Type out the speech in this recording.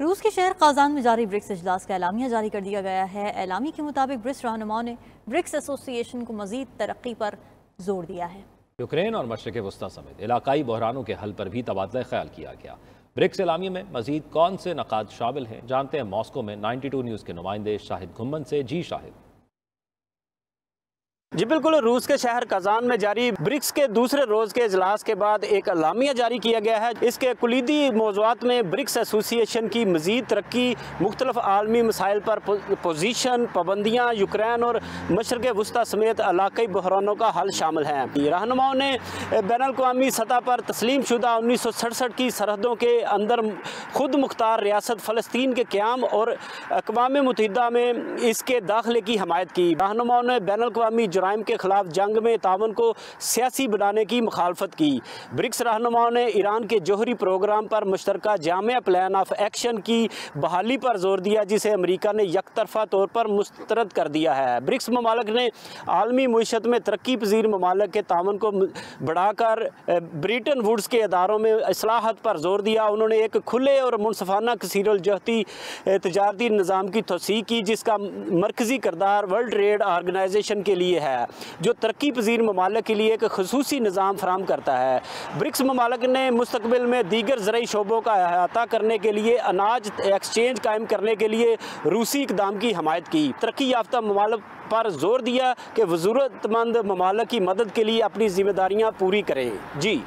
روس کے شہر قازان میں جاری برکس اجلاس کا اعلامیہ جاری کر دیا گیا ہے۔ اعلامیے کے مطابق برکس رہنماؤں نے برکس ایسوسی ایشن کو مزید ترقی پر زور دیا ہے۔ یوکرین اور مشرق وسطیٰ سمیت علاقائی بحرانوں کے حل پر بھی تبادلہ خیال کیا گیا۔ برکس اعلامیے میں مزید کون سے نکات شامل ہیں، جانتے ہیں ماسکو میں 92 نیوز کے نمائندے شاہد گھمن سے۔ جی شاہد۔ جی بالکل، روس کے شہر قازان میں جاری برکس کے دوسرے روز کے اجلاس کے بعد ایک اعلامیہ جاری کیا گیا ہے۔ اس کے کلیدی موضوعات میں برکس ایسوسی ایشن کی مزید ترقی، مختلف عالمی مسائل پر پوزیشن، پابندیاں، یوکرین اور مشرق وسطیٰ سمیت علاقائی بحرانوں کا حل شامل ہیں۔ رہنماؤں نے بین الاقوامی سطح پر تسلیم شدہ 1967 کی سرحدوں کے اندر خود مختار ریاست فلسطین کے قیام اور اقوام متحدہ میں اس کے داخلے کی حمایت کی۔ رہنماؤں نے بین الاقوامی جرائم کے خلاف جنگ میں تعاون کو سیاسی بنانے کی مخالفت کی۔ برکس رہنماؤں نے ایران کے جوہری پروگرام پر مشترکہ جامع پلان آف ایکشن کی بحالی پر زور دیا، جسے امریکہ نے یک طرفہ طور پر مسترد کر دیا ہے۔ برکس ممالک نے عالمی معیشت میں ترقی پذیر ممالک کے تعاون کو بڑھا کر بریٹن ووڈز کے اداروں میں اصلاحات پر زور دیا۔ انہوں نے ایک کھلے اور منصفانہ کثیر الجہتی تجارتی نظام کی توسیع کی، جس کا مرکزی کردار ورلڈ ٹریڈ آرگنائزیشن کے لیے ہے، جو ترقی پذیر ممالک کے لیے ایک خصوصی نظام فراہم کرتا ہے۔ برکس ممالک نے مستقبل میں دیگر زرعی شعبوں کا احاطہ کرنے کے لیے اناج ایکسچینج قائم کرنے کے لیے روسی اقدام کی حمایت کی۔ ترقی یافتہ ممالک پر زور دیا کہ وہ ضرورت مند ممالک کی مدد کے لیے اپنی ذمہ داریاں پوری کریں۔ جی